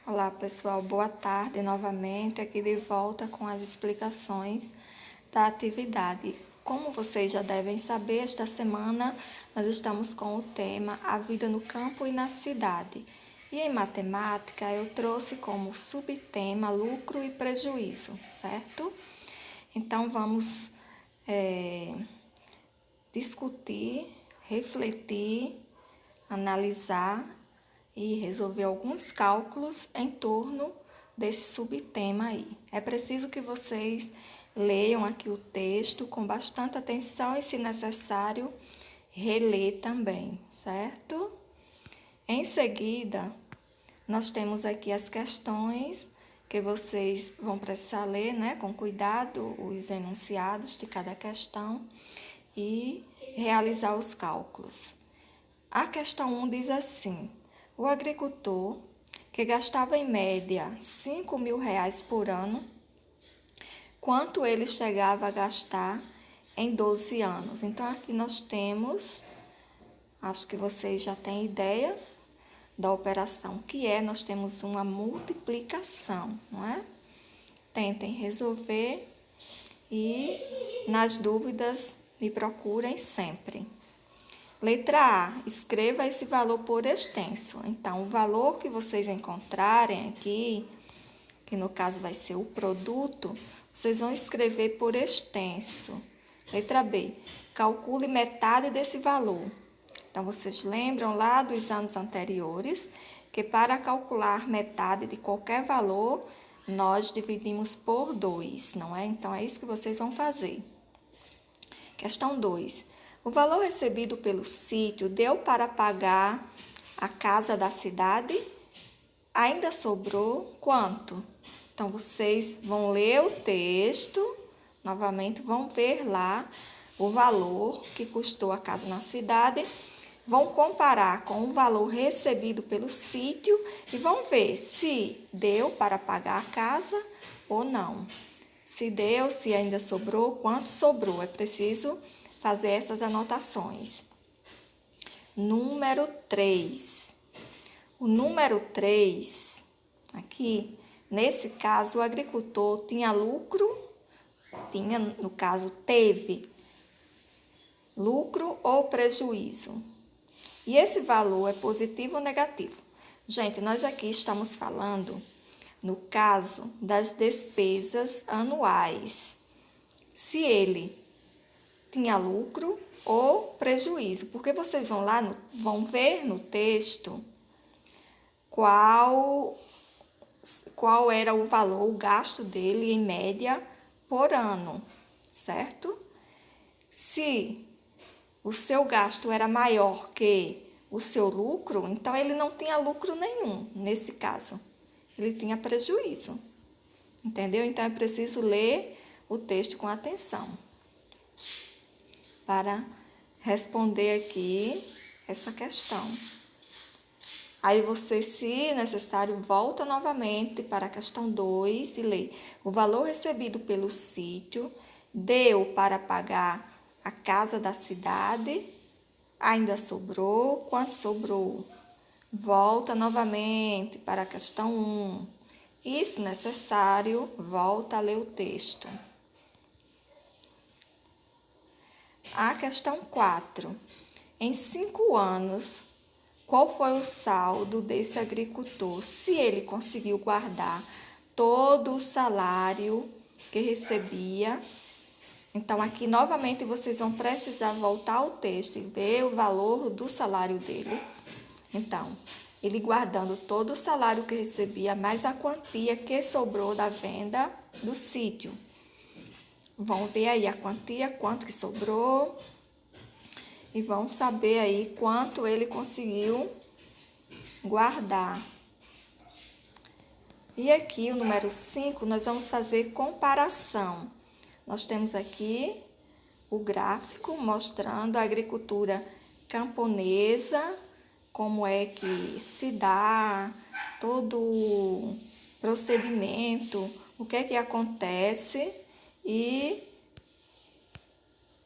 Olá pessoal, boa tarde novamente, aqui de volta com as explicações da atividade. Como vocês já devem saber, esta semana nós estamos com o tema A Vida no Campo e na Cidade. E em matemática eu trouxe como subtema lucro e prejuízo, certo? Então vamos discutir, refletir, analisar e resolver alguns cálculos em torno desse subtema aí. É preciso que vocês leiam aqui o texto com bastante atenção e, se necessário, reler também, certo? Em seguida, nós temos aqui as questões que vocês vão precisar ler, né, com cuidado, os enunciados de cada questão e realizar os cálculos. A questão 1 diz assim: o agricultor, que gastava em média R$ 5.000 por ano, quanto ele chegava a gastar em 12 anos? Então, aqui nós temos, acho que vocês já têm ideia da operação que é, nós temos uma multiplicação, não é? Tentem resolver e, nas dúvidas, me procurem sempre. Letra A, escreva esse valor por extenso. Então, o valor que vocês encontrarem aqui, que no caso vai ser o produto, vocês vão escrever por extenso. Letra B, calcule metade desse valor. Então, vocês lembram lá dos anos anteriores que para calcular metade de qualquer valor, nós dividimos por 2, não é? Então, é isso que vocês vão fazer. Questão 2. O valor recebido pelo sítio deu para pagar a casa da cidade? Ainda sobrou quanto? Então, vocês vão ler o texto, novamente vão ver lá o valor que custou a casa na cidade, vão comparar com o valor recebido pelo sítio e vão ver se deu para pagar a casa ou não. Se deu, se ainda sobrou, quanto sobrou. É preciso fazer essas anotações. Número 3. O número 3, aqui, nesse caso, o agricultor tinha lucro, no caso, teve lucro ou prejuízo. E esse valor é positivo ou negativo? Gente, nós aqui estamos falando, no caso, das despesas anuais. Se ele tinha lucro ou prejuízo, porque vocês vão ver no texto qual era o valor, o gasto dele em média por ano, certo? Se o seu gasto era maior que o seu lucro, então ele não tinha lucro nenhum nesse caso, ele tinha prejuízo, entendeu? Então é preciso ler o texto com atenção para responder aqui essa questão. Aí você, se necessário, volta novamente para a questão 2 e lê. O valor recebido pelo sítio deu para pagar a casa da cidade? Ainda sobrou? Quanto sobrou? Volta novamente para a questão 1. E, se necessário, volta a ler o texto. A questão 4. Em 5 anos, qual foi o saldo desse agricultor? Se ele conseguiu guardar todo o salário que recebia. Então, aqui novamente vocês vão precisar voltar ao texto e ver o valor do salário dele. Então, ele guardando todo o salário que recebia, mais a quantia que sobrou da venda do sítio. Vão ver aí a quantia, quanto que sobrou, e vão saber aí quanto ele conseguiu guardar. E aqui, o número 5, nós vamos fazer comparação. Nós temos aqui o gráfico mostrando a agricultura camponesa, como é que se dá, todo o procedimento, o que é que acontece, e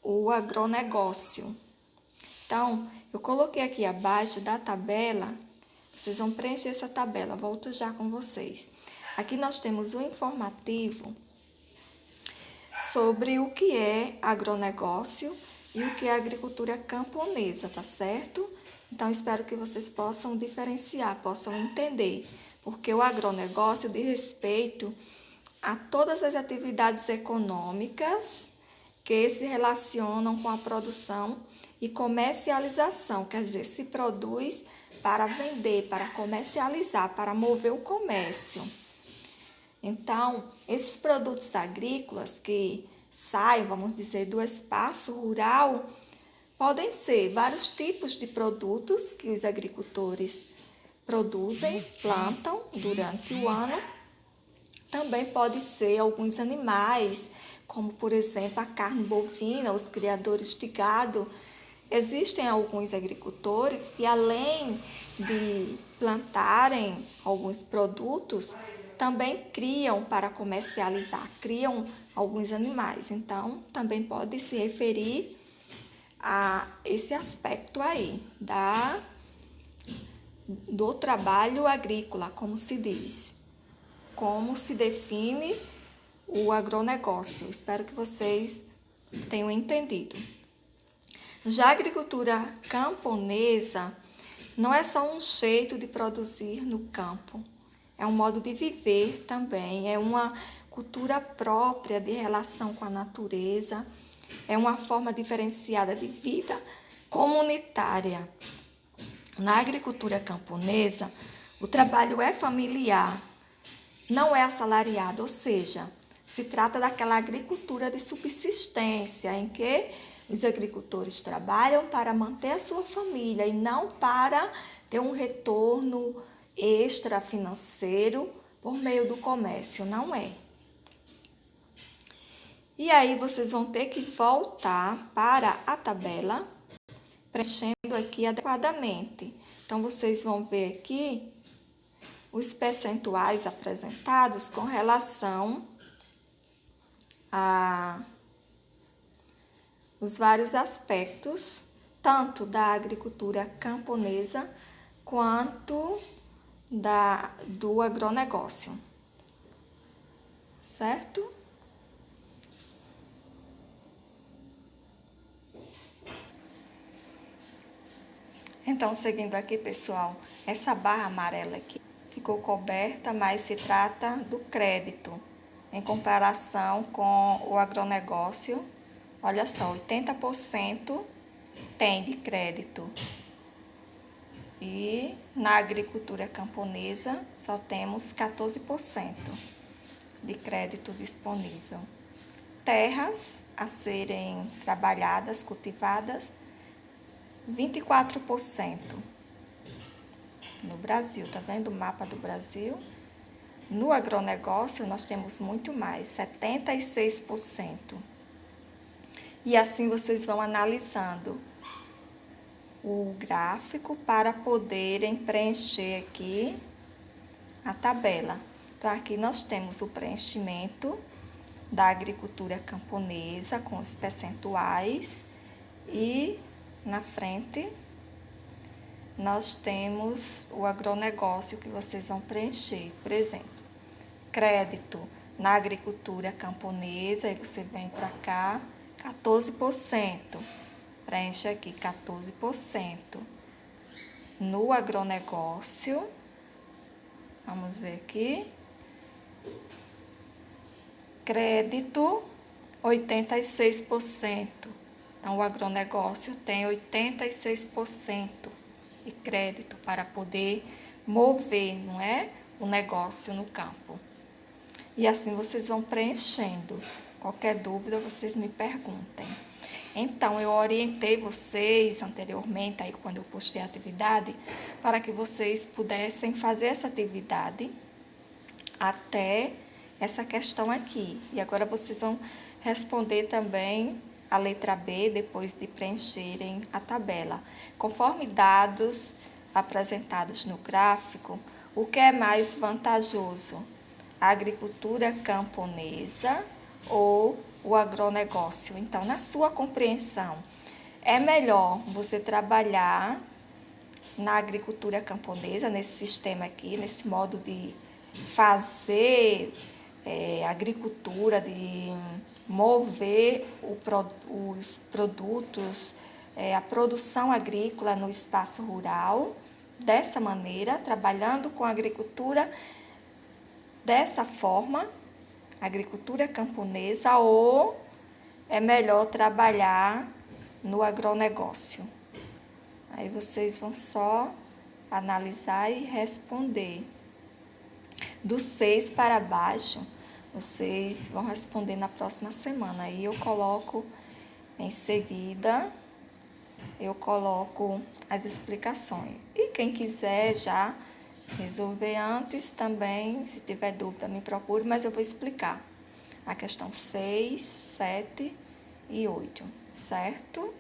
o agronegócio. Então, eu coloquei aqui abaixo da tabela Vocês vão preencher essa tabela, volto já com vocês. Aqui nós temos o informativo sobre o que é agronegócio e o que é agricultura camponesa, tá certo? Então, espero que vocês possam diferenciar, possam entender, porque o agronegócio diz respeito a todas as atividades econômicas que se relacionam com a produção e comercialização, quer dizer, se produz para vender, para comercializar, para mover o comércio. Então, esses produtos agrícolas que saem, vamos dizer, do espaço rural, podem ser vários tipos de produtos que os agricultores produzem, plantam durante o ano. Também pode ser alguns animais, como por exemplo a carne bovina, os criadores de gado. Existem alguns agricultores que, além de plantarem alguns produtos, também criam para comercializar, criam alguns animais. Então, também pode se referir a esse aspecto aí do trabalho agrícola, como se diz, como se define o agronegócio. Espero que vocês tenham entendido. Já a agricultura camponesa não é só um jeito de produzir no campo, é um modo de viver também, é uma cultura própria de relação com a natureza, é uma forma diferenciada de vida comunitária. Na agricultura camponesa, o trabalho é familiar, não é assalariado, ou seja, se trata daquela agricultura de subsistência em que os agricultores trabalham para manter a sua família e não para ter um retorno extra financeiro por meio do comércio, não é. E aí vocês vão ter que voltar para a tabela, preenchendo aqui adequadamente. Então, vocês vão ver aqui os percentuais apresentados com relação a os vários aspectos, tanto da agricultura camponesa quanto do agronegócio, certo? Então, seguindo aqui, pessoal, essa barra amarela aqui ficou coberta, mas se trata do crédito, em comparação com o agronegócio. Olha só, 80% tem de crédito. E na agricultura camponesa só temos 14% de crédito disponível. Terras a serem trabalhadas, cultivadas, 24% no Brasil. Tá vendo o mapa do Brasil? No agronegócio nós temos muito mais, 76%. E assim vocês vão analisando o gráfico para poderem preencher aqui a tabela. Então, aqui nós temos o preenchimento da agricultura camponesa com os percentuais e na frente nós temos o agronegócio que vocês vão preencher. Por exemplo, crédito na agricultura camponesa, aí você vem para cá, 14%. Preenche aqui 14%. No agronegócio, vamos ver aqui, crédito 86%. Então, o agronegócio tem 86% de crédito para poder mover, não é? O negócio no campo. E assim vocês vão preenchendo. Qualquer dúvida, vocês me perguntem. Então, eu orientei vocês anteriormente, aí quando eu postei a atividade, para que vocês pudessem fazer essa atividade até essa questão aqui. E agora vocês vão responder também a letra B, depois de preencherem a tabela. Conforme dados apresentados no gráfico, o que é mais vantajoso? A agricultura camponesa ou o agronegócio? Então, na sua compreensão, é melhor você trabalhar na agricultura camponesa, nesse sistema aqui, nesse modo de fazer agricultura, de mover os produtos, a produção agrícola no espaço rural, dessa maneira, trabalhando com a agricultura dessa forma, agricultura camponesa, ou é melhor trabalhar no agronegócio? Aí vocês vão só analisar e responder. Do 6 para baixo, vocês vão responder na próxima semana. Aí eu coloco em seguida, eu coloco as explicações. E quem quiser já resolver antes também, se tiver dúvida, me procure, mas eu vou explicar a questão 6, 7 e 8, certo?